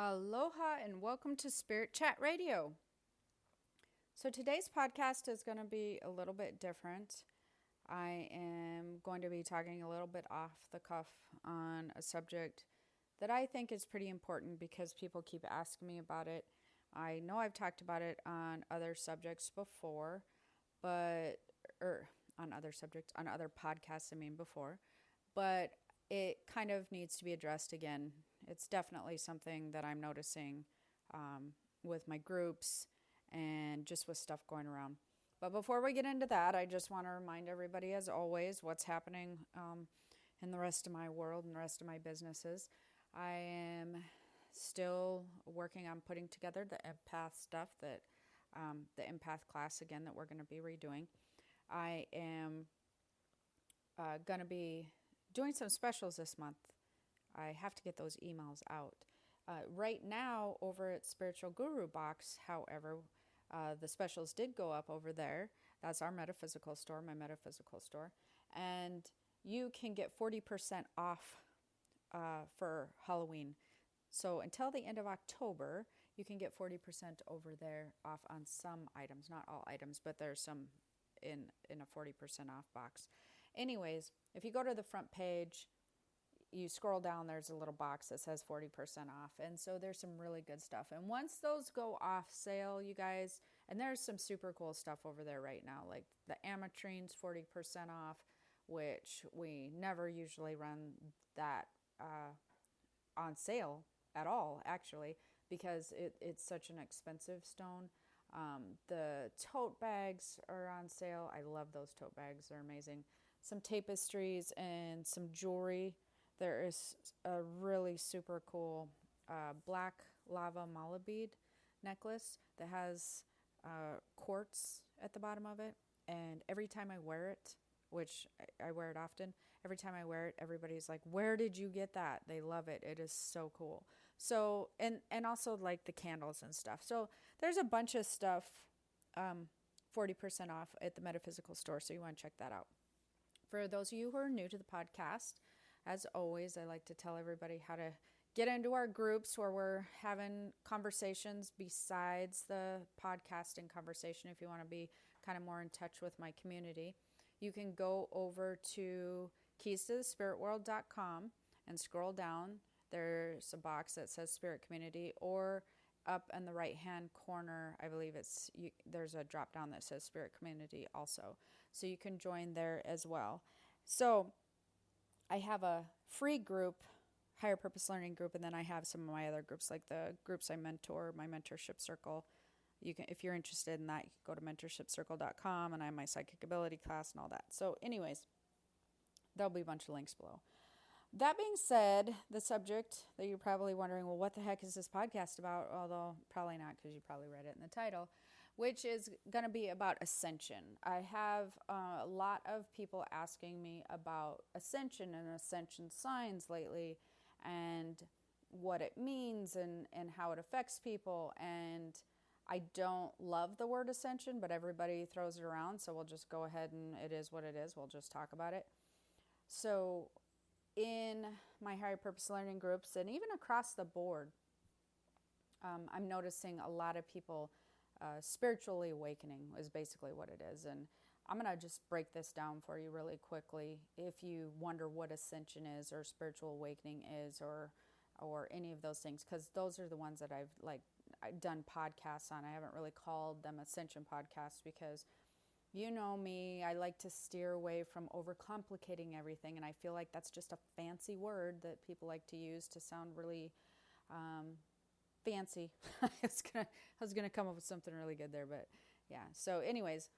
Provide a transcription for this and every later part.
Aloha and welcome to Spirit Chat Radio. So today's podcast is going to be a little bit different. I am going to be talking a little bit off the cuff on a subject that I think is pretty important because people keep asking me about it. I know I've talked about it on other subjects before, on other podcasts, before, but it kind of needs to be addressed again. It's definitely something that I'm noticing with my groups and just with stuff going around. But before we get into that, I just want to remind everybody, as always, what's happening in the rest of my world and the rest of my businesses. I am still working on putting together the empath stuff the empath class again that we're going to be redoing. I am going to be doing some specials this month. I have to get those emails out. Right now, over at Spiritual Guru Box, however, the specials did go up over there. That's our metaphysical store, my metaphysical store. And you can get 40% off for Halloween. So until the end of October, you can get 40% over there off on some items. Not all items, but there's some in a 40% off box. Anyways, if you go to the front page, you scroll down, there's a little box that says 40% off. And so there's some really good stuff. And once those go off sale, you guys, and there's some super cool stuff over there right now, like the ametrines 40% off, which we never usually run that on sale at all, actually, because it's such an expensive stone. The tote bags are on sale. I love those tote bags. They're amazing. Some tapestries and some jewelry. There is a really super cool black lava mala bead necklace that has quartz at the bottom of it. And every time I wear it, which I wear it often, every time I wear it, everybody's like, where did you get that? They love it. It is so cool. So, and also like the candles and stuff. So there's a bunch of stuff, 40% off at the metaphysical store. So you want to check that out. For those of you who are new to the podcast, as always, I like to tell everybody how to get into our groups where we're having conversations besides the podcasting conversation. If you want to be kind of more in touch with my community, you can go over to keystothespiritworld.com and scroll down. There's a box that says Spirit Community, or up in the right-hand corner, I believe there's a drop-down that says Spirit Community also. So you can join there as well. So I have a free group, Higher Purpose Learning group, and then I have some of my other groups, like the groups I mentor, my mentorship circle. You can, if you're interested in that, you can go to mentorshipcircle.com, and I have my psychic ability class and all that. So anyways, there'll be a bunch of links below. That being said, the subject that you're probably wondering, well, what the heck is this podcast about? Although probably not, because you probably read it in the title, which is going to be about ascension. I have a lot of people asking me about ascension and ascension signs lately, and what it means and how it affects people. And I don't love the word ascension, but everybody throws it around, so we'll just go ahead and it is what it is. We'll just talk about it. So in my higher purpose learning groups and even across the board, I'm noticing a lot of people spiritually awakening is basically what it is. And I'm going to just break this down for you really quickly. If you wonder what ascension is or spiritual awakening is or any of those things, because those are the ones that I've done podcasts on. I haven't really called them ascension podcasts because you know me, I like to steer away from overcomplicating everything, and I feel like that's just a fancy word that people like to use to sound really fancy. I was gonna come up with something really good there, but yeah. So anyways,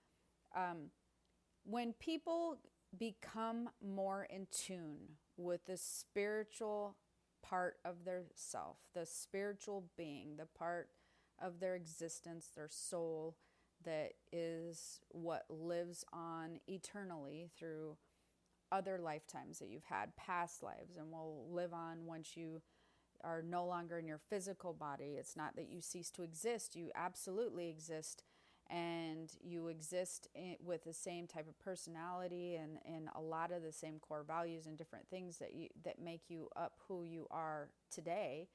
when people become more in tune with the spiritual part of their self, the spiritual being, the part of their existence, their soul, that is what lives on eternally through other lifetimes that you've had, past lives, and will live on once you are no longer in your physical body. It's not that you cease to exist. You absolutely exist, and you exist with the same type of personality and a lot of the same core values and different things that make you up who you are today.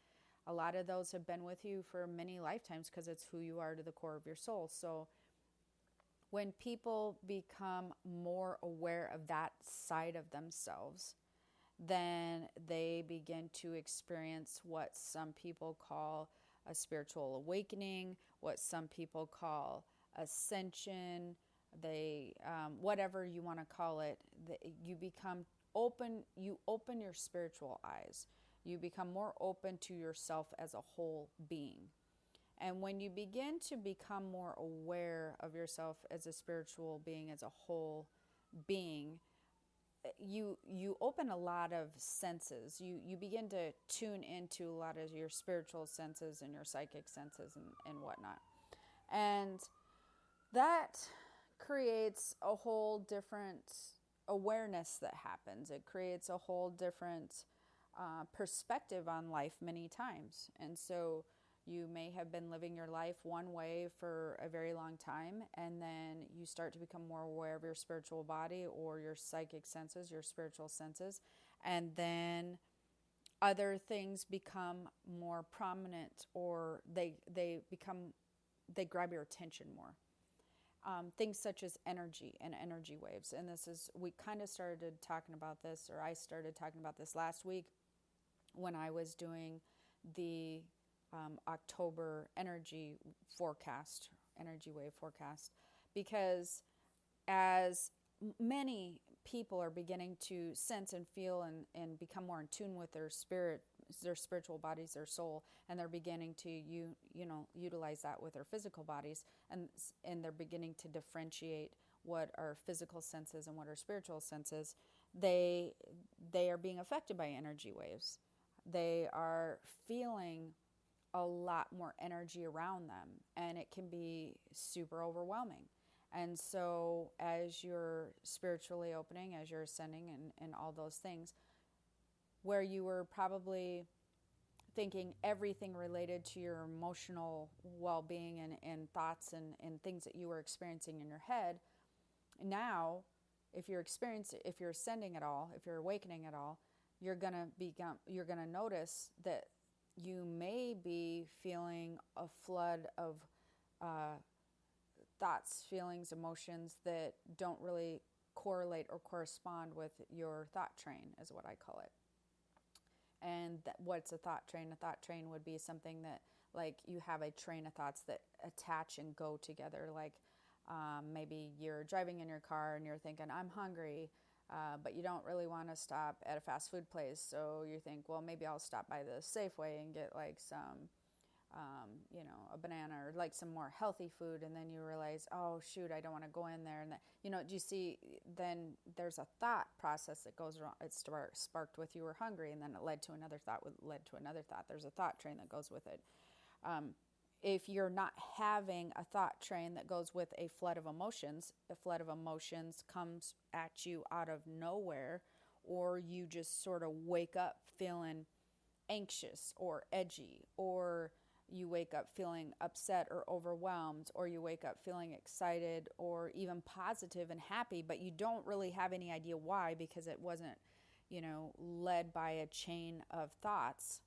A lot of those have been with you for many lifetimes because it's who you are to the core of your soul. So when people become more aware of that side of themselves, then they begin to experience what some people call a spiritual awakening, what some people call ascension. They, whatever you want to call it, you become open. You open your spiritual eyes. You become more open to yourself as a whole being. And when you begin to become more aware of yourself as a spiritual being, as a whole being, you open a lot of senses. You begin to tune into a lot of your spiritual senses and your psychic senses and whatnot. And that creates a whole different awareness that happens. It creates a whole different perspective on life many times. And so you may have been living your life one way for a very long time, and then you start to become more aware of your spiritual body or your psychic senses, your spiritual senses, and then other things become more prominent, or they grab your attention more. Things such as energy and energy waves. And we kind of started talking about this, or I started talking about this last week when I was doing the October energy wave forecast, because as many people are beginning to sense and feel and become more in tune with their spirit, their spiritual bodies, their soul, and they're beginning to utilize that with their physical bodies, and they're beginning to differentiate what are physical senses and what are spiritual senses. They are being affected by energy waves. They are feeling a lot more energy around them, and it can be super overwhelming. And so as you're spiritually opening, as you're ascending and all those things, where you were probably thinking everything related to your emotional well-being and thoughts and things that you were experiencing in your head, now if you're ascending at all, if you're awakening at all, you're gonna notice that you may be feeling a flood of thoughts, feelings, emotions that don't really correlate or correspond with your thought train, is what I call it. And what's a thought train? A thought train would be something that, like, you have a train of thoughts that attach and go together. Like maybe you're driving in your car and you're thinking, I'm hungry, but you don't really want to stop at a fast food place. So you think, well, maybe I'll stop by the Safeway and get like some, a banana or like some more healthy food. And then you realize, oh, shoot, I don't want to go in there. And do you see, then there's a thought process that goes wrong. It sparked with you were hungry, and then it led to another thought, led to another thought. There's a thought train that goes with it. If you're not having a thought train that goes with a flood of emotions comes at you out of nowhere, or you just sort of wake up feeling anxious or edgy, or you wake up feeling upset or overwhelmed, or you wake up feeling excited or even positive and happy, but you don't really have any idea why, because it wasn't, led by a chain of thoughts,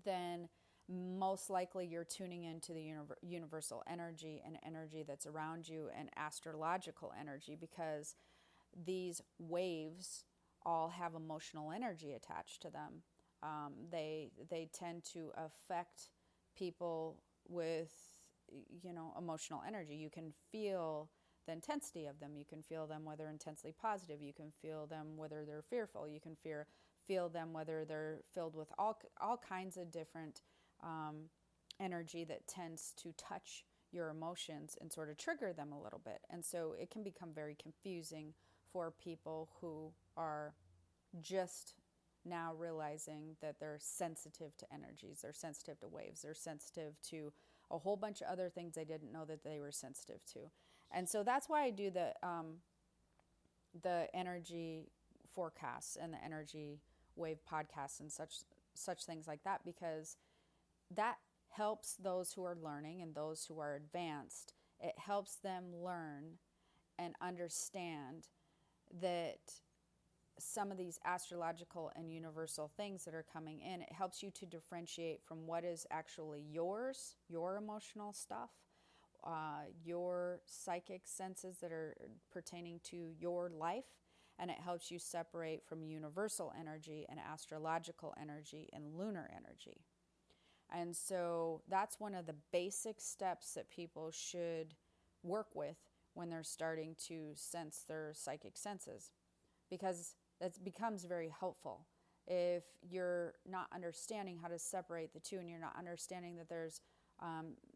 then most likely you're tuning into the universal energy and energy that's around you, and astrological energy, because these waves all have emotional energy attached to them. They tend to affect people with, emotional energy. You can feel the intensity of them. You can feel them whether intensely positive. You can feel them whether they're fearful. You can feel them whether they're filled with all kinds of different energy that tends to touch your emotions and sort of trigger them a little bit. And so it can become very confusing for people who are just now realizing that they're sensitive to energies, they're sensitive to waves, they're sensitive to a whole bunch of other things they didn't know that they were sensitive to. And so that's why I do the energy forecasts and the energy wave podcasts and such things like that, because that helps those who are learning and those who are advanced. It helps them learn and understand that some of these astrological and universal things that are coming in, it helps you to differentiate from what is actually yours, your emotional stuff, your psychic senses that are pertaining to your life, and it helps you separate from universal energy and astrological energy and lunar energy. And so that's one of the basic steps that people should work with when they're starting to sense their psychic senses, because that becomes very helpful. If you're not understanding how to separate the two, and you're not understanding that there's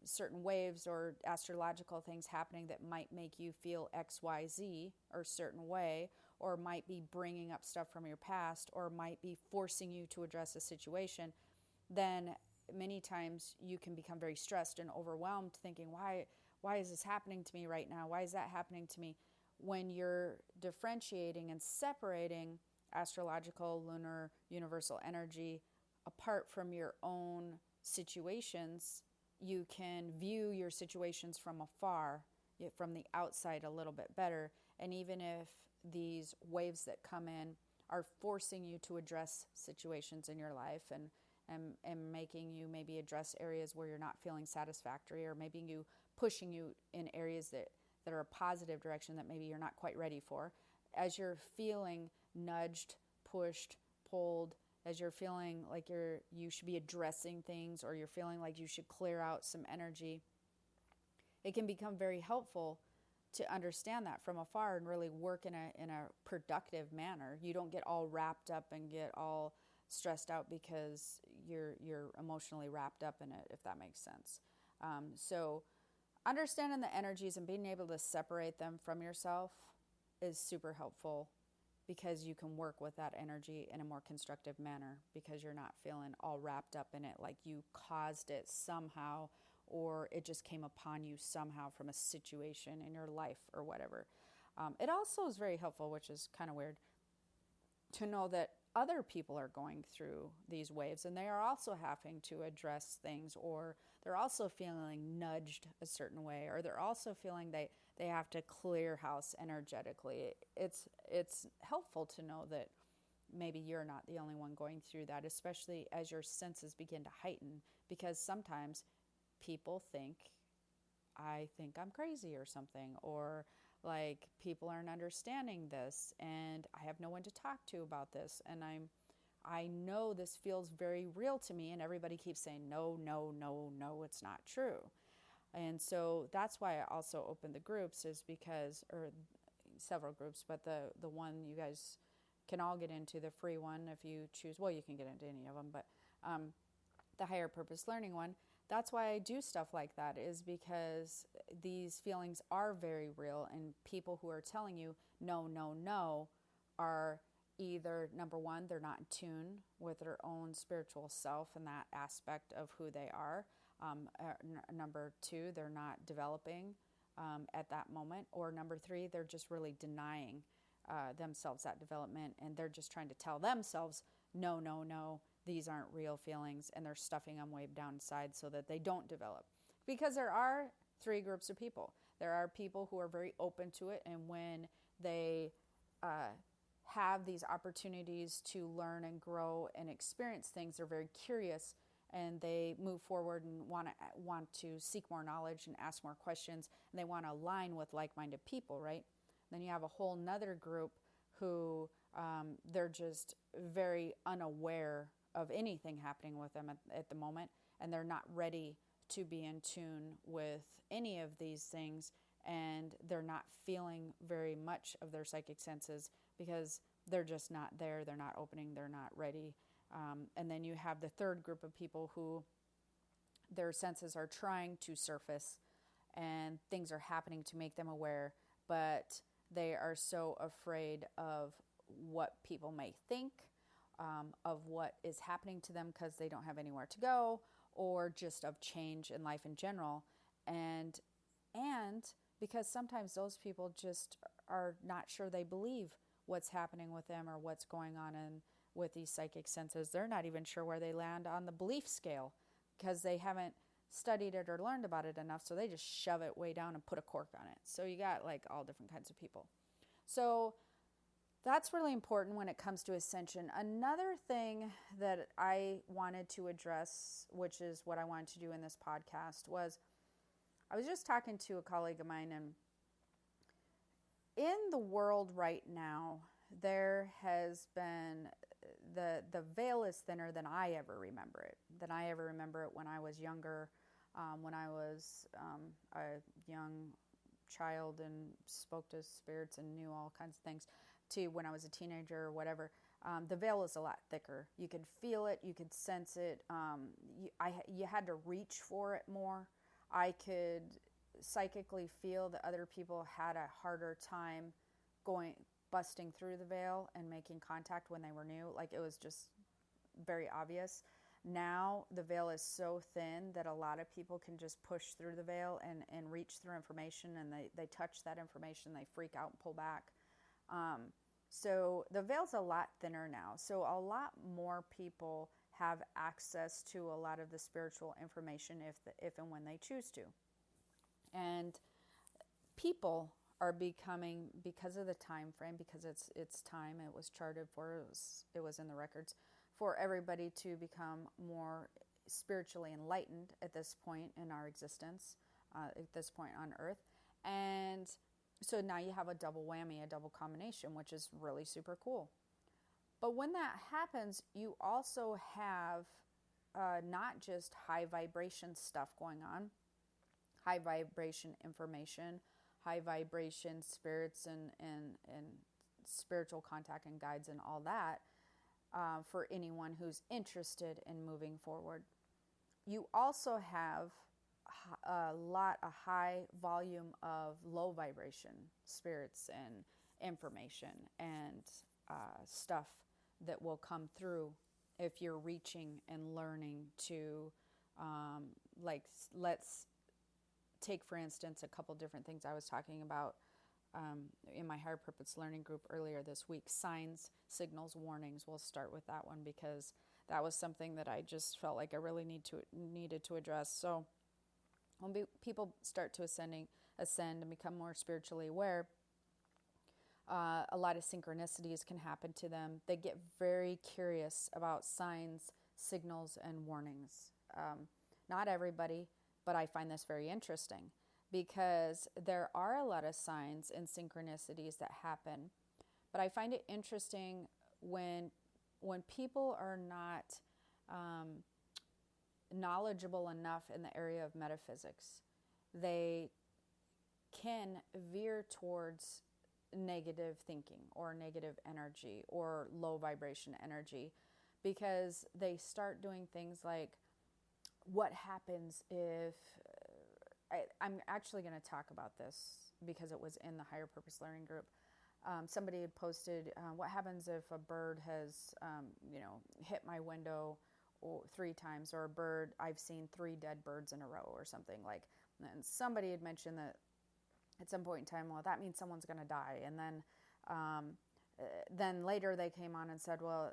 certain waves or astrological things happening that might make you feel XYZ or a certain way, or might be bringing up stuff from your past, or might be forcing you to address a situation, then many times you can become very stressed and overwhelmed, thinking, why is this happening to me right now? Why is that happening to me? When you're differentiating and separating astrological, lunar, universal energy apart from your own situations, you can view your situations from afar, from the outside a little bit better. And even if these waves that come in are forcing you to address situations in your life, and making you maybe address areas where you're not feeling satisfactory, or maybe pushing you in areas that are a positive direction that maybe you're not quite ready for, as you're feeling nudged, pushed, pulled, as you're feeling like you should be addressing things, or you're feeling like you should clear out some energy, it can become very helpful to understand that from afar and really work in a productive manner. You don't get all wrapped up and get all stressed out because you're emotionally wrapped up in it, if that makes sense. So understanding the energies and being able to separate them from yourself is super helpful, because you can work with that energy in a more constructive manner, because you're not feeling all wrapped up in it like you caused it somehow, or it just came upon you somehow from a situation in your life or whatever. It also is very helpful, which is kind of weird, to know that other people are going through these waves, and they are also having to address things, or they're also feeling nudged a certain way, or they're also feeling they have to clear house energetically. It's helpful to know that maybe you're not the only one going through that, especially as your senses begin to heighten, because sometimes people I think I'm crazy or something, or like people aren't understanding this, and I have no one to talk to about this, and I know this feels very real to me, and everybody keeps saying no, no, no, no, it's not true. And so that's why I also opened the groups, is because, or several groups, but the one you guys can all get into, the free one, if you choose, well, you can get into any of them, but the higher purpose learning one, that's why I do stuff like that, is because these feelings are very real, and people who are telling you no, no, no are either, number one, they're not in tune with their own spiritual self and that aspect of who they are. Number two, they're not developing at that moment. Or number three, they're just really denying themselves that development, and they're just trying to tell themselves, no, no, no, these aren't real feelings, and they're stuffing them way down inside so that they don't develop. Because there are three groups of people. There are people who are very open to it, and when they have these opportunities to learn and grow and experience things, they're very curious, and they move forward and want to seek more knowledge and ask more questions, and they want to align with like-minded people, right? Then you have a whole nother group who they're just very unaware of anything happening with them at the moment, and they're not ready to be in tune with any of these things, and they're not feeling very much of their psychic senses because they're just not there, they're not opening, they're not ready. And then you have the third group of people who their senses are trying to surface, and things are happening to make them aware, but they are so afraid of what people may think, of what is happening to them because they don't have anywhere to go, or just of change in life in general. And because sometimes those people just are not sure they believe what's happening with them or what's going on with these psychic senses. They're not even sure where they land on the belief scale because they haven't studied it or learned about it enough, so they just shove it way down and put a cork on it. So you got like all different kinds of people. So that's really important when it comes to ascension. Another thing that I wanted to address, which is what I wanted to do in this podcast, was I was just talking to a colleague of mine, and in the world right now, there has been the veil is thinner than I ever remember it. Than I ever remember it when I was younger, when I was a young child and spoke to spirits and knew all kinds of things, to when I was a teenager or whatever. The veil is a lot thicker. You could feel it, you could sense it. You had to reach for it more. I could psychically feel that other people had a harder time busting through the veil and making contact when they were new. Like, it was just very obvious. Now the veil is so thin that a lot of people can just push through the veil and reach through information, and they touch that information, they freak out and pull back. So the veil's a lot thinner now. So a lot more people have access to a lot of the spiritual information if and when they choose to. And people are becoming, because of the time frame, because it's time, it was charted for, it was in the records, for everybody to become more spiritually enlightened at this point in our existence, at this point on earth. And so now you have a double whammy, a double combination, which is really super cool. But when that happens, you also have not just high vibration stuff going on, high vibration information, high vibration spirits and spiritual contact and guides and all that, for anyone who's interested in moving forward. You also have a high volume of low vibration spirits and information and stuff that will come through if you're reaching and learning to, let's take, for instance, a couple different things I was talking about in my Higher Purpose Learning Group earlier this week. Signs, signals, warnings. We'll start with that one because that was something that I just felt like I really needed to address. So when people start to ascend and become more spiritually aware, a lot of synchronicities can happen to them. They get very curious about signs, signals, and warnings. Not everybody, but I find this very interesting because there are a lot of signs and synchronicities that happen. But I find it interesting when people are not knowledgeable enough in the area of metaphysics. They can veer towards negative thinking or negative energy or low vibration energy because they start doing things like, what happens if, I'm actually going to talk about this because it was in the Higher Purpose Learning Group. Somebody had posted, what happens if a bird has, hit my window 3 times, or a bird, I've seen 3 dead birds in a row or something like, and somebody had mentioned that at some point in time, well, that means someone's going to die. And then later they came on and said, well,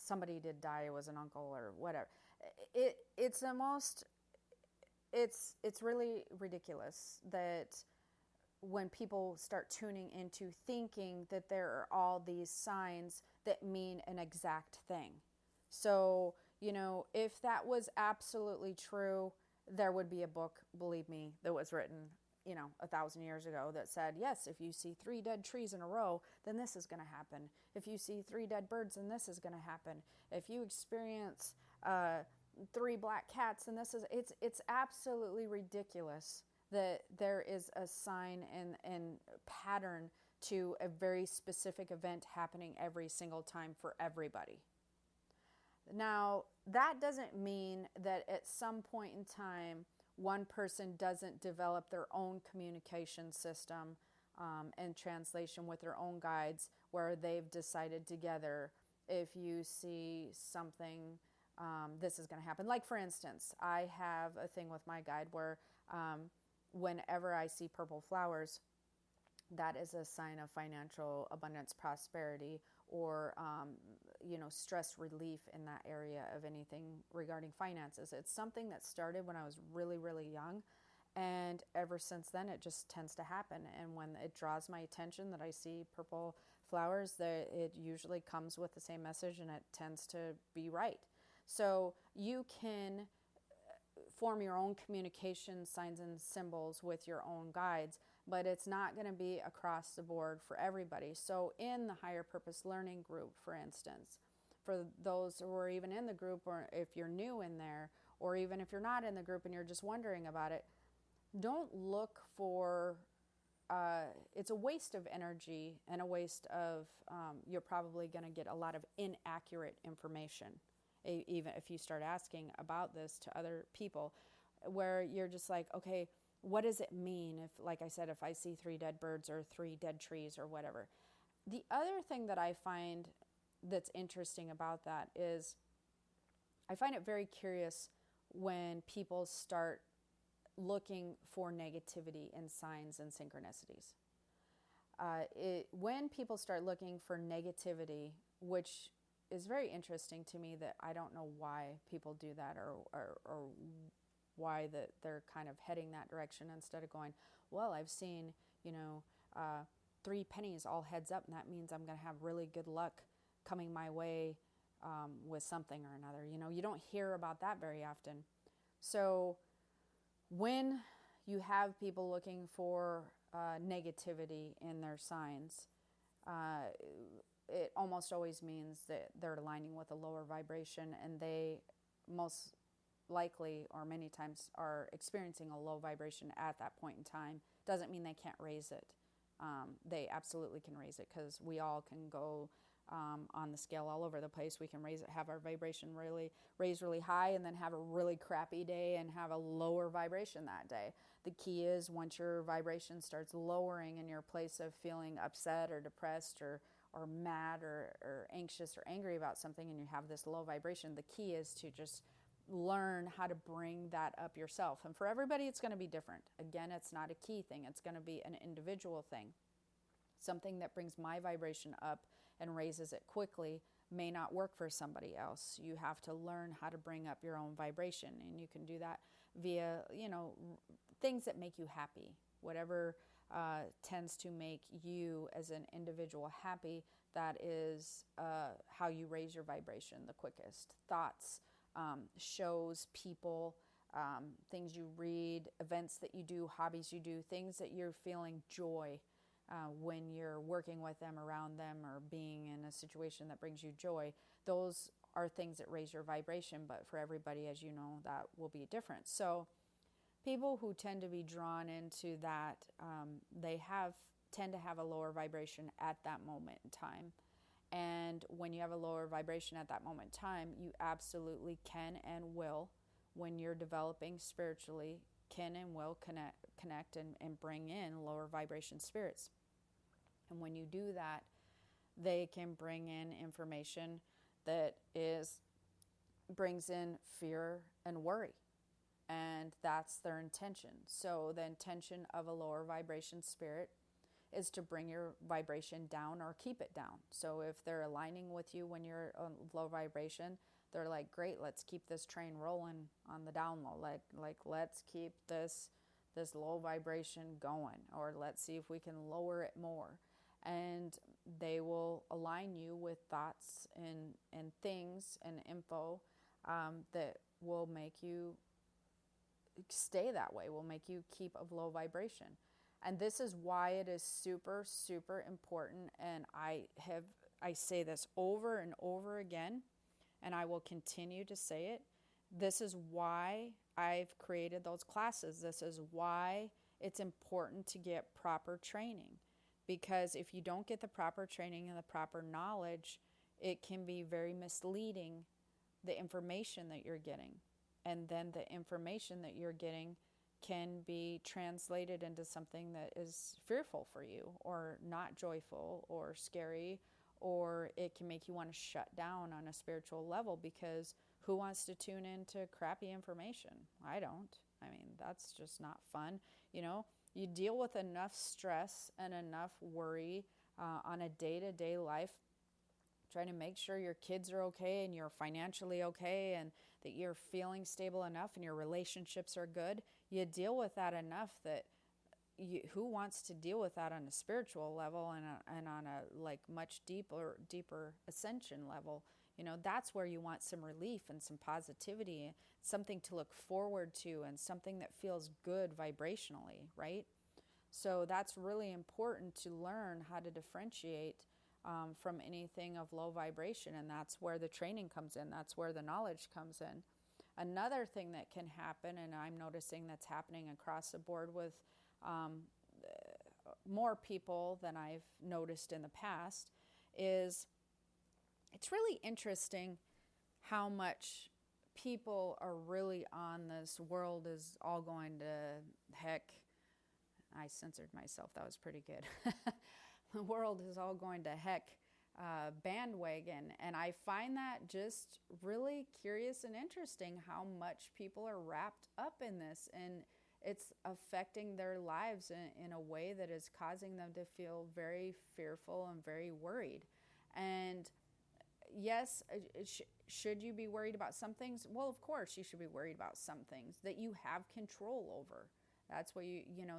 somebody did die. It was an uncle or whatever. It's really ridiculous that when people start tuning into thinking that there are all these signs that mean an exact thing. So, if that was absolutely true, there would be a book, believe me, that was written, 1,000 years ago that said, yes, if you see 3 dead trees in a row, then this is going to happen. If you see 3 dead birds, then this is going to happen. If you experience 3 black cats, then this is, it's absolutely ridiculous that there is a sign and pattern to a very specific event happening every single time for everybody. Now, that doesn't mean that at some point in time, one person doesn't develop their own communication system and translation with their own guides where they've decided together, if you see something, this is going to happen. Like, for instance, I have a thing with my guide where whenever I see purple flowers, that is a sign of financial abundance, prosperity, or stress relief in that area of anything regarding finances. It's something that started when I was really, really young, and ever since then it just tends to happen. And when it draws my attention that I see purple Flowers, it usually comes with the same message and it tends to be right. So you can form your own communication signs and symbols with your own guides, but it's not going to be across the board for everybody. So in the higher purpose learning group, for instance, for those who are even in the group, or if you're new in there, or even if you're not in the group and you're just wondering about it, don't look for, it's a waste of energy and a waste of, you're probably going to get a lot of inaccurate information, even if you start asking about this to other people, where you're just like, okay, what does it mean if, like I said, if I see 3 dead birds or 3 dead trees or whatever? The other thing that I find that's interesting about that is I find it very curious when people start looking for negativity in signs and synchronicities. When people start looking for negativity, which is very interesting to me, that I don't know why people do that, or why that they're kind of heading that direction instead of going, well, I've seen, 3 pennies all heads up, and that means I'm going to have really good luck coming my way with something or another. You don't hear about that very often. So when you have people looking for negativity in their signs, it almost always means that they're aligning with a lower vibration, and they most likely, or many times, are experiencing a low vibration at that point in time. Doesn't mean they can't raise it. They absolutely can raise it, because we all can go on the scale all over the place. We can raise it, have our vibration raised really high, and then have a really crappy day and have a lower vibration that day. The key is, once your vibration starts lowering in your place of feeling upset or depressed or mad or anxious or angry about something, and you have this low vibration, the key is to just learn how to bring that up yourself. And for everybody, it's going to be different. Again, it's not a key thing. It's going to be an individual thing. Something that brings my vibration up and raises it quickly may not work for somebody else. You have to learn how to bring up your own vibration, and you can do that via, things that make you happy. Whatever tends to make you as an individual happy, that is how you raise your vibration the quickest. Thoughts, shows, people, things you read, events that you do, hobbies you do, things that you're feeling joy when you're working with them, around them, or being in a situation that brings you joy. Those are things that raise your vibration, but for everybody, as you know, that will be different. So people who tend to be drawn into that, they tend to have a lower vibration at that moment in time. And when you have a lower vibration at that moment in time, you absolutely can and will, when you're developing spiritually, can and will connect and bring in lower vibration spirits. And when you do that, they can bring in information that brings in fear and worry. And that's their intention. So the intention of a lower vibration spirit is to bring your vibration down or keep it down. So if they're aligning with you when you're on low vibration, they're like, great, let's keep this train rolling on the down low. Like let's keep this low vibration going, or let's see if we can lower it more. And they will align you with thoughts and things and info that will make you stay that way, will make you keep a low vibration. And this is why it is super, super important. And I say this over and over again, and I will continue to say it. This is why I've created those classes. This is why it's important to get proper training. Because if you don't get the proper training and the proper knowledge, it can be very misleading, the information that you're getting. And then the information that you're getting can be translated into something that is fearful for you, or not joyful, or scary, or it can make you want to shut down on a spiritual level, because who wants to tune into crappy information? I don't. I mean, that's just not fun. You deal with enough stress and enough worry on a day-to-day life, trying to make sure your kids are okay and you're financially okay and that you're feeling stable enough and your relationships are good. You deal with that enough that who wants to deal with that on a spiritual level and on a like much deeper ascension level? That's where you want some relief and some positivity, something to look forward to, and something that feels good vibrationally, right? So that's really important to learn how to differentiate from anything of low vibration, and that's where the training comes in. That's where the knowledge comes in. Another thing that can happen, and I'm noticing that's happening across the board with more people than I've noticed in the past, is it's really interesting how much people are really on this world is all going to heck. I censored myself. That was pretty good. The world is all going to heck bandwagon. And I find that just really curious and interesting how much people are wrapped up in this. And it's affecting their lives in a way that is causing them to feel very fearful and very worried. And yes, should you be worried about some things? Well, of course you should be worried about some things that you have control over. That's what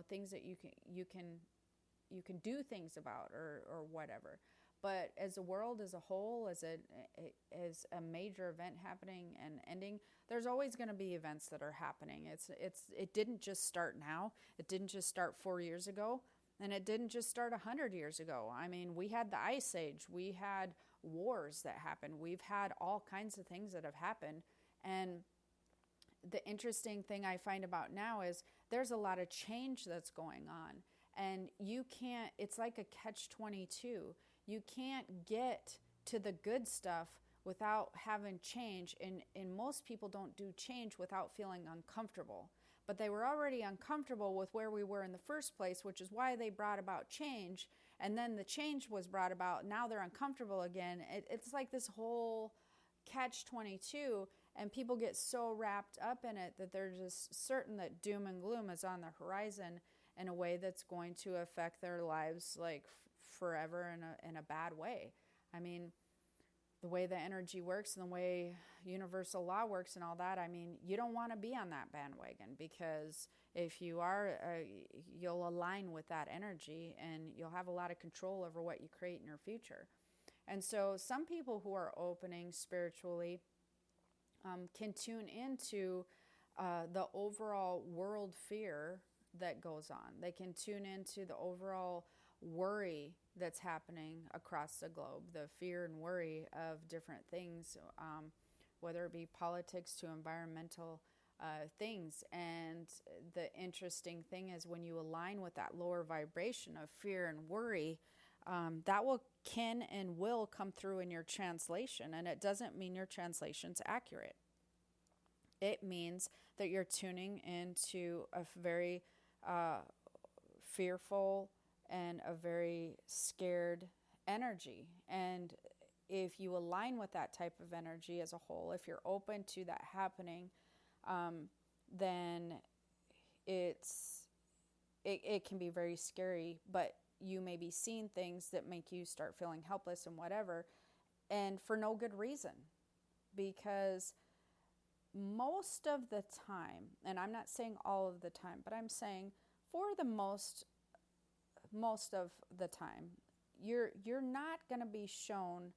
things that you can do things about or whatever. But as a world as a whole, as a major event happening and ending, there's always going to be events that are happening. It didn't just start now. It didn't just start 4 years ago, and it didn't just start 100 years ago. I mean, we had the Ice Age. We had wars that happened. We've had all kinds of things that have happened. And the interesting thing I find about now is there's a lot of change that's going on. And it's like a catch-22. You can't get to the good stuff without having change. And most people don't do change without feeling uncomfortable. But they were already uncomfortable with where we were in the first place, which is why they brought about change. And then the change was brought about. Now they're uncomfortable again. It's like this whole catch-22. And people get so wrapped up in it that they're just certain that doom and gloom is on the horizon in a way that's going to affect their lives like forever in a bad way. I mean, the way the energy works and the way universal law works and all that, I mean, you don't want to be on that bandwagon, because if you are, you'll align with that energy and you'll have a lot of control over what you create in your future. And so some people who are opening spiritually can tune into the overall world fear that goes on. They can tune into the overall worry that's happening across the globe, the fear and worry of different things, whether it be politics to environmental things. And the interesting thing is when you align with that lower vibration of fear and worry, that can and will come through in your translation. And it doesn't mean your translation's accurate. It means that you're tuning into a very fearful and a very scared energy. And if you align with that type of energy as a whole, if you're open to that happening, then it can be very scary, but you may be seeing things that make you start feeling helpless and whatever, and for no good reason. Because most of the time, and I'm not saying all of the time, but I'm saying for the most of the time, you're not going to be shown,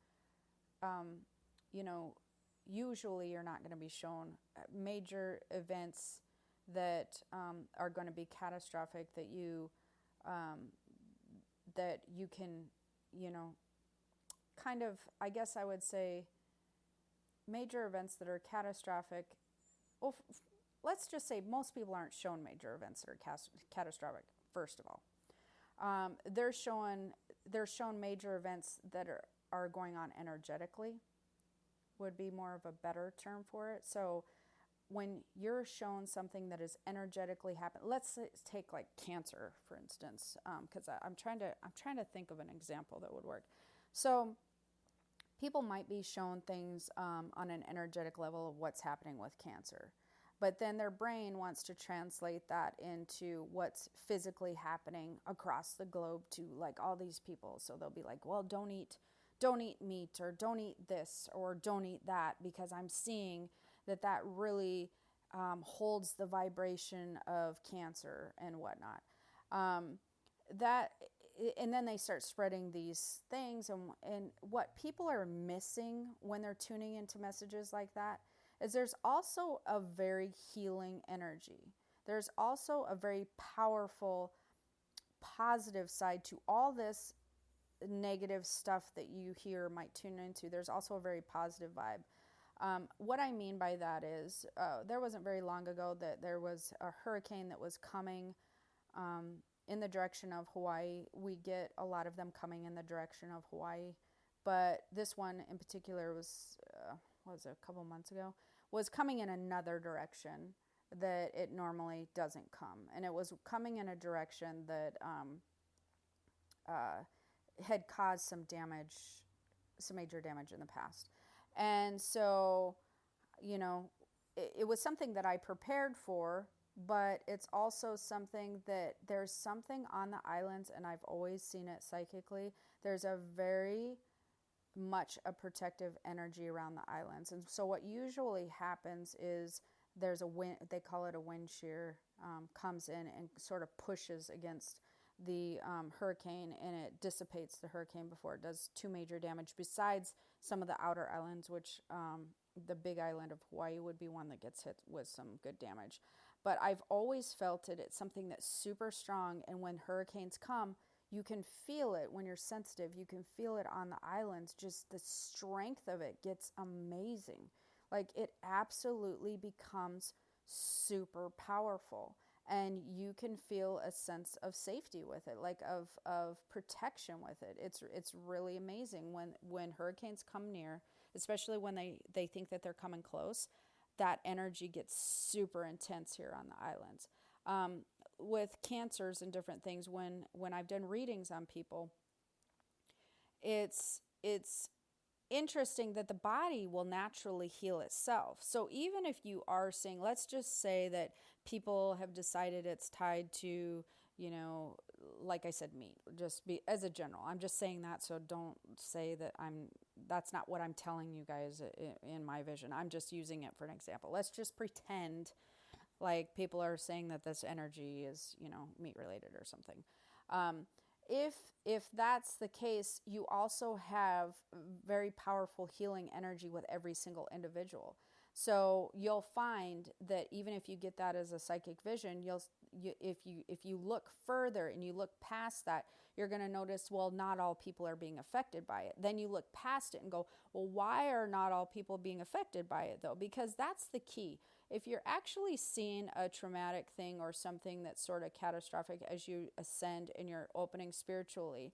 usually you're not going to be shown major events that are going to be catastrophic, that you can, kind of, I guess I would say, major events that are catastrophic. Well, let's just say most people aren't shown major events that are catastrophic, first of all. They're shown major events that are going on energetically, would be more of a better term for it. So when you're shown something that is energetically happening, let's take like cancer, for instance, because I'm trying to think of an example that would work. So people might be shown things on an energetic level of what's happening with cancer. But then their brain wants to translate that into what's physically happening across the globe to like all these people. So they'll be like, well, don't eat meat, or don't eat this, or don't eat that, because I'm seeing that really holds the vibration of cancer and whatnot. Um, that and then they start spreading these things, and what people are missing when they're tuning into messages like that is there's also a very healing energy. There's also a very powerful positive side to all this negative stuff that you hear might tune into. There's also a very positive vibe. What I mean by that is there wasn't very long ago that there was a hurricane that was coming in the direction of Hawaii. We get a lot of them coming in the direction of Hawaii, but this one in particular was, what was it, a couple months ago, was coming in another direction that it normally doesn't come. And it was coming in a direction that had caused some damage, some major damage in the past. And so, you know, it was something that I prepared for, but it's also something that there's something on the islands, and I've always seen it psychically. There's a very much a protective energy around the islands. And so what usually happens is there's a wind, they call it a wind shear, comes in and sort of pushes against the hurricane, and it dissipates the hurricane before it does too major damage, besides some of the outer islands, which the big island of Hawaii would be one that gets hit with some good damage. But I've always felt it. It's something that's super strong, and when hurricanes come, you can feel it when you're sensitive. You can feel it on the islands. Just the strength of it gets amazing. Like, it absolutely becomes super powerful. And you can feel a sense of safety with it, like of protection with it. It's really amazing when hurricanes come near, especially when they think that they're coming close. That energy gets super intense here on the islands. With cancers and different things, when I've done readings on people, it's interesting that the body will naturally heal itself. So even if you are seeing, let's just say that people have decided it's tied to, you know, like I said, meat, just be as a general. I'm just saying that, so don't say that that's not what I'm telling you guys in my vision. I'm just using it for an example. Let's just pretend like people are saying that this energy is, you know, meat related or something. If that's the case, you also have very powerful healing energy with every single individual. So you'll find that even if you get that as a psychic vision, if you look further and you look past that, you're going to notice, well, not all people are being affected by it. Then you look past it and go, well, why are not all people being affected by it though? Because that's the key. If you're actually seeing a traumatic thing or something that's sort of catastrophic as you ascend and you're opening spiritually,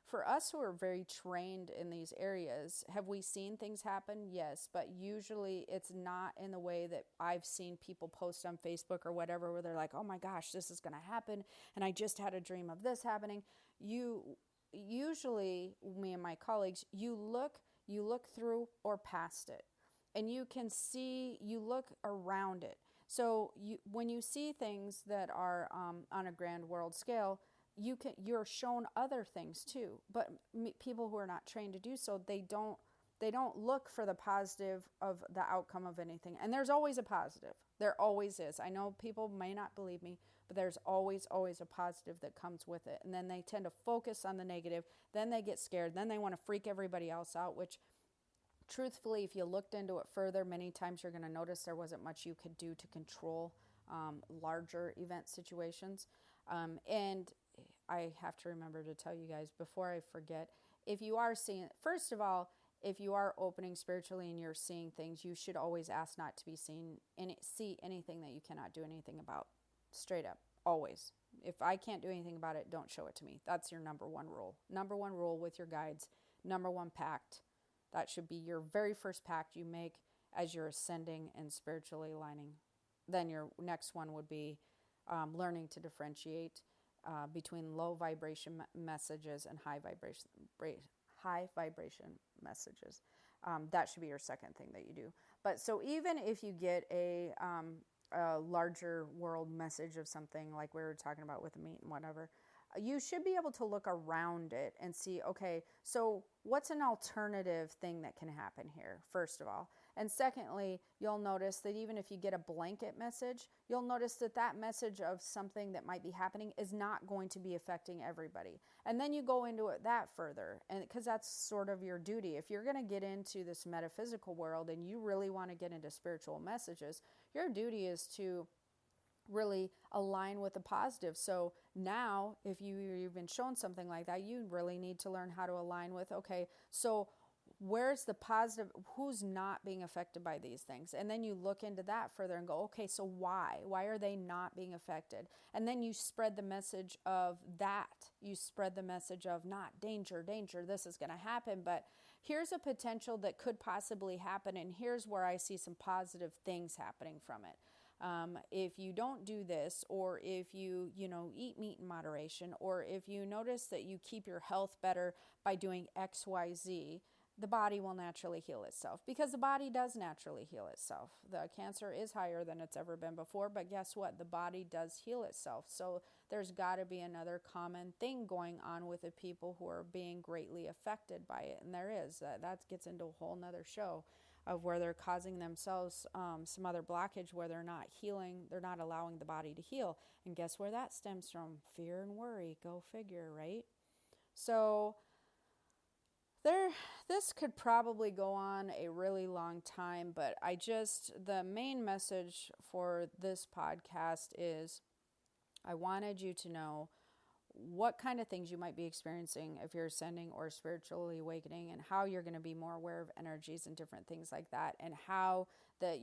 for us who are very trained in these areas, have we seen things happen? Yes, but usually it's not in the way that I've seen people post on Facebook or whatever, where they're like, oh my gosh, this is going to happen, and I just had a dream of this happening. Usually, me and my colleagues, you look through or past it, and you can see, you look around it. So when you see things that are on a grand world scale, you're shown other things too. But people who are not trained to do so, they don't look for the positive of the outcome of anything. And there's always a positive. There always is. I know people may not believe me, but there's always a positive that comes with it. And then they tend to focus on the negative. Then they get scared. Then they want to freak everybody else out, which truthfully, if you looked into it further, many times you're going to notice there wasn't much you could do to control larger event situations. And I have to remember to tell you guys before I forget, if you are seeing, first of all, if you are opening spiritually and you're seeing things, you should always ask not to be seen and see anything that you cannot do anything about. Straight up, always. If I can't do anything about it, don't show it to me. That's your number one rule. Number one rule with your guides, number one pact. That should be your very first pact you make as you're ascending and spiritually aligning. Then your next one would be learning to differentiate between low vibration messages and high vibration messages. That should be your second thing that you do. But so even if you get a larger world message of something like we were talking about with the meat and whatever, you should be able to look around it and see, okay, so what's an alternative thing that can happen here, first of all? And secondly, you'll notice that even if you get a blanket message, you'll notice that that message of something that might be happening is not going to be affecting everybody. And then you go into it that further, and because that's sort of your duty. If you're going to get into this metaphysical world and you really want to get into spiritual messages, your duty is to really align with the positive. So now, if you've been shown something like that, you really need to learn how to align with, okay, so where's the positive, who's not being affected by these things? And then you look into that further and go, okay, so why are they not being affected? And then you spread the message of that. You spread the message of not danger, this is going to happen, but here's a potential that could possibly happen, and here's where I see some positive things happening from it. If you don't do this, or if you eat meat in moderation, or if you notice that you keep your health better by doing X, Y, Z, the body will naturally heal itself, because the body does naturally heal itself. The cancer is higher than it's ever been before, but guess what? The body does heal itself. So there's got to be another common thing going on with the people who are being greatly affected by it. And there is. That gets into a whole nother show of where they're causing themselves some other blockage where they're not healing, they're not allowing the body to heal. And guess where that stems from? Fear and worry. Go figure, right? So this could probably go on a really long time, but the main message for this podcast is I wanted you to know what kind of things you might be experiencing if you're ascending or spiritually awakening, and how you're going to be more aware of energies and different things like that, and how that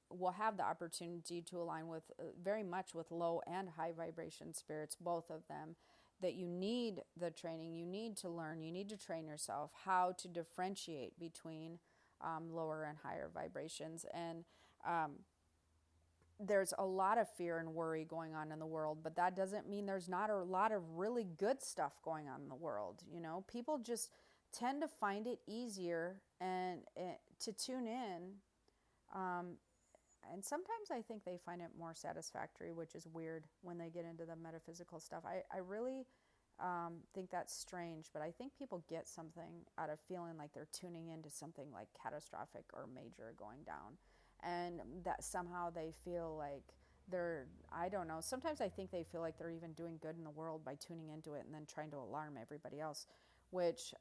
will have the opportunity to align with very much with low and high vibration spirits, both of them, that you need the training, you need to learn, you need to train yourself how to differentiate between lower and higher vibrations. And there's a lot of fear and worry going on in the world, but that doesn't mean there's not a lot of really good stuff going on in the world. People just tend to find it easier and to tune in. And sometimes I think they find it more satisfactory, which is weird when they get into the metaphysical stuff. I really think that's strange, but I think people get something out of feeling like they're tuning into something like catastrophic or major going down. And that somehow they feel like I don't know, sometimes I think they feel like they're even doing good in the world by tuning into it and then trying to alarm everybody else, which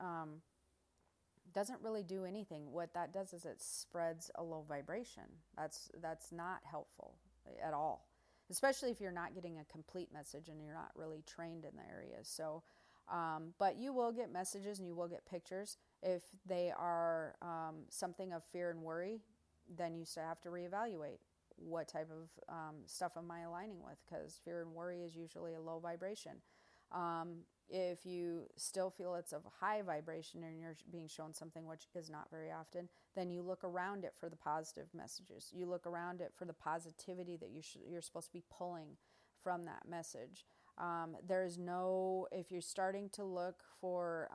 doesn't really do anything. What that does is it spreads a low vibration. That's not helpful at all, especially if you're not getting a complete message and you're not really trained in the area. So, but you will get messages and you will get pictures. If they are something of fear and worry, then you still have to reevaluate what type of stuff am I aligning with, because fear and worry is usually a low vibration. If you still feel it's of high vibration and you're being shown something, which is not very often, then you look around it for the positive messages. You look around it for the positivity that you're supposed to be pulling from that message. If you're starting to look for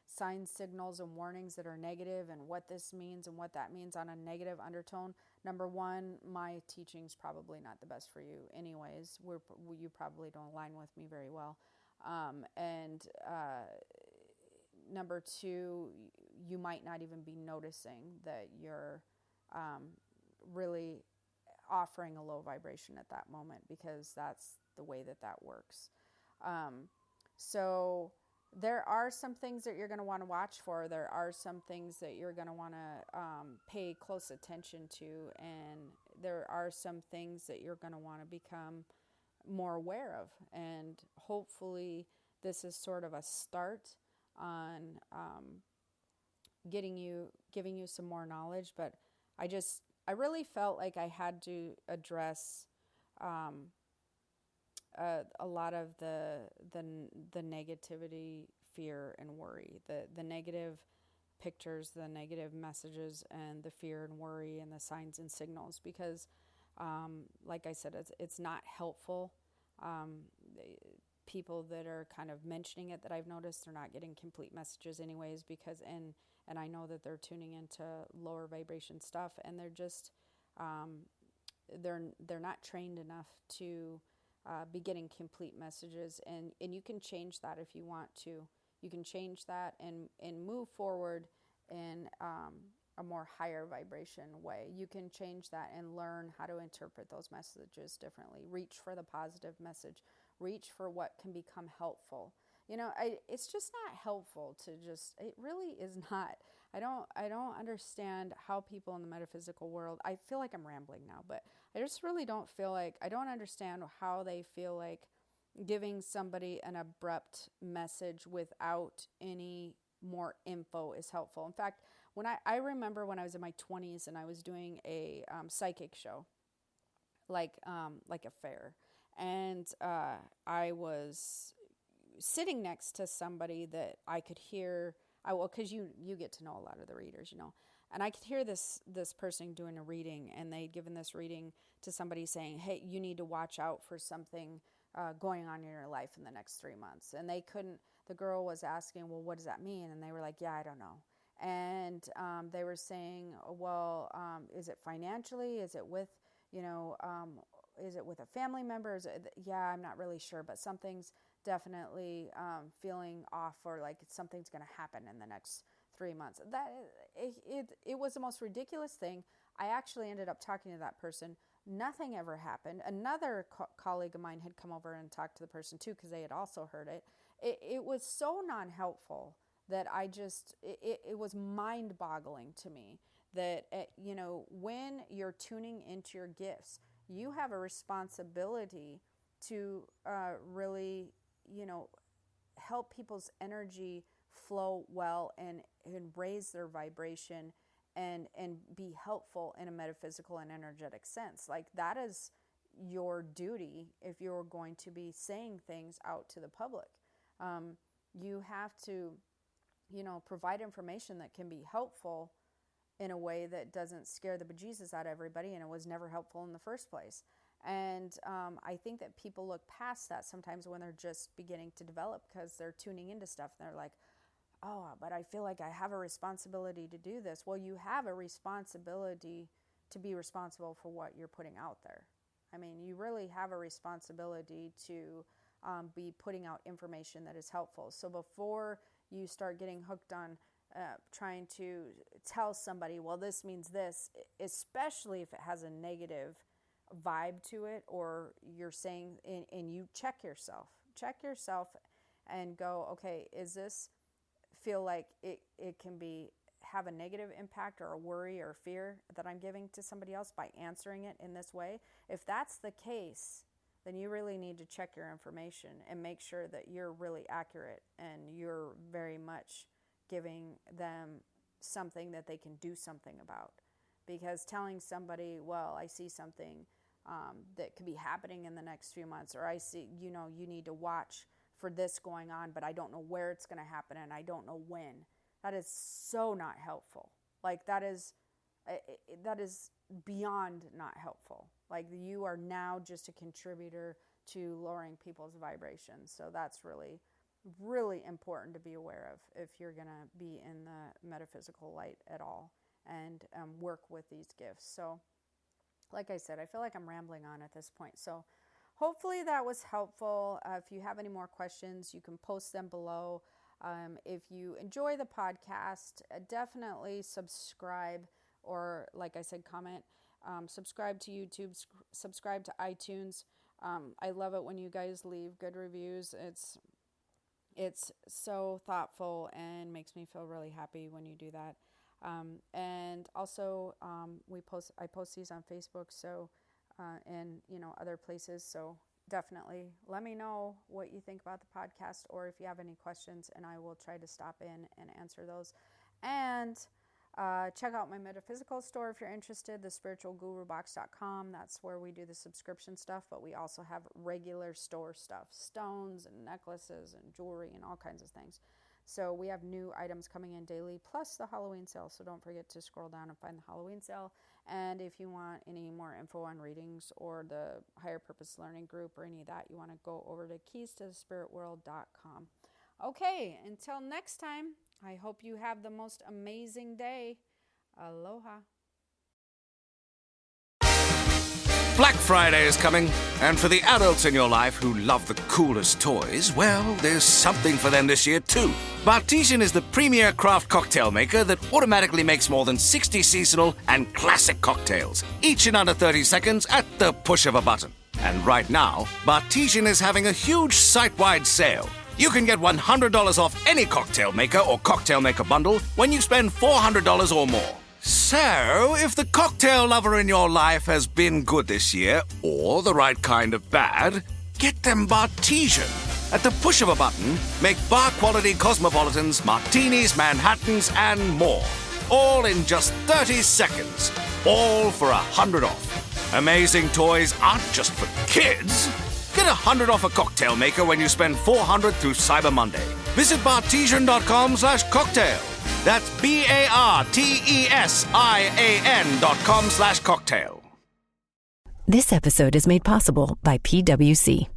signs, signals, and warnings that are negative, and what this means and what that means on a negative undertone, number one, my teaching's probably not the best for you anyways. You probably don't align with me very well. And number two, you might not even be noticing that you're really offering a low vibration at that moment, because that's the way that works. So there are some things that you're going to want to watch for. There are some things that you're going to want to pay close attention to, and there are some things that you're going to want to become more aware of. And hopefully this is sort of a start on giving you some more knowledge. But I really felt like I had to address a lot of the negativity, fear, and worry, the negative pictures, the negative messages, and the fear and worry, and the signs and signals, because like I said, it's not helpful. People that are kind of mentioning it, that I've noticed, they're not getting complete messages anyways, because and I know that they're tuning into lower vibration stuff, and they're just they're not trained enough to be getting complete messages, and you can change that if you want to. You can change that and move forward in a more higher vibration way. You can change that and learn how to interpret those messages differently. Reach for the positive message. Reach for what can become helpful. It's just not helpful to just, it really is not. I don't understand how people in the metaphysical world, I feel like I'm rambling now, but I just really I don't understand how they feel like giving somebody an abrupt message without any more info is helpful. In fact, when I remember when I was in my 20s and I was doing a psychic show, like a fair, and I was sitting next to somebody that I could hear, because you get to know a lot of the readers, and I could hear this person doing a reading, and they'd given this reading to somebody saying, hey, you need to watch out for something going on in your life in the next 3 months. And the girl was asking, well, what does that mean? And they were like, yeah, I don't know. And they were saying, well, is it financially? Is it with, is it with a family member? Yeah, I'm not really sure, but something's definitely feeling off, or like something's going to happen in the next 3 months. It was the most ridiculous thing. I actually ended up talking to that person. Nothing ever happened. Another colleague of mine had come over and talked to the person too, because they had also heard it. It was so non-helpful that it was mind-boggling to me that, when you're tuning into your gifts, you have a responsibility to really, help people's energy flow well and raise their vibration and be helpful in a metaphysical and energetic sense. Like, that is your duty if you're going to be saying things out to the public. You have to, provide information that can be helpful in a way that doesn't scare the bejesus out of everybody, and it was never helpful in the first place. And I think that people look past that sometimes when they're just beginning to develop, because they're tuning into stuff and they're like, oh, but I feel like I have a responsibility to do this. Well, you have a responsibility to be responsible for what you're putting out there. I mean, you really have a responsibility to be putting out information that is helpful. So before you start getting hooked on trying to tell somebody, well, this means this, especially if it has a negative vibe to it, or you're saying, and you check yourself and go, okay, is this feel like it can have a negative impact or a worry or fear that I'm giving to somebody else by answering it in this way? If that's the case, then you really need to check your information and make sure that you're really accurate and you're very much giving them something that they can do something about. Because telling somebody, well, I see something that could be happening in the next few months, or I see, you need to watch for this going on, but I don't know where it's going to happen and I don't know when. That is so not helpful. Like, that is beyond not helpful. Like, you are now just a contributor to lowering people's vibrations. So that's really, really important to be aware of if you're going to be in the metaphysical light at all and work with these gifts. So like I said, I feel like I'm rambling on at this point. So hopefully that was helpful. If you have any more questions, you can post them below. If you enjoy the podcast, definitely subscribe, or like I said, comment. Subscribe to YouTube, subscribe to iTunes. I love it when you guys leave good reviews. It's so thoughtful and makes me feel really happy when you do that. And also, I post these on Facebook, so and other places. So definitely let me know what you think about the podcast, or if you have any questions, and I will try to stop in and answer those. And check out my metaphysical store if you're interested, thespiritualgurubox.com. That's where we do the subscription stuff, but we also have regular store stuff, stones and necklaces and jewelry and all kinds of things. So we have new items coming in daily, plus the Halloween sale. So don't forget to scroll down and find the Halloween sale. And if you want any more info on readings or the Higher Purpose Learning Group or any of that, you want to go over to keystothespiritworld.com. Okay, until next time, I hope you have the most amazing day. Aloha. Black Friday is coming, and for the adults in your life who love the coolest toys, well, there's something for them this year too. Bartesian is the premier craft cocktail maker that automatically makes more than 60 seasonal and classic cocktails, each in under 30 seconds at the push of a button. And right now, Bartesian is having a huge site-wide sale. You can get $100 off any cocktail maker or cocktail maker bundle when you spend $400 or more. So, if the cocktail lover in your life has been good this year, or the right kind of bad, get them Bartesian. At the push of a button, make bar-quality cosmopolitans, martinis, Manhattans, and more. All in just 30 seconds. All for $100 off. Amazing toys aren't just for kids. Get $100 off a cocktail maker when you spend $400 through Cyber Monday. Visit bartesian.com/cocktail. That's BARTESIAN.com/cocktail. This episode is made possible by PwC.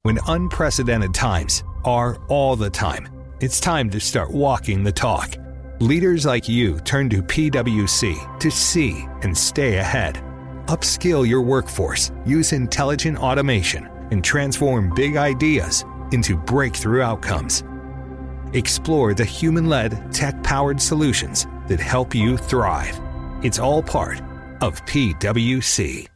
When unprecedented times are all the time, it's time to start walking the talk. Leaders like you turn to PwC to see and stay ahead. Upskill your workforce, use intelligent automation, and transform big ideas into breakthrough outcomes. Explore the human-led, tech-powered solutions that help you thrive. It's all part of PwC.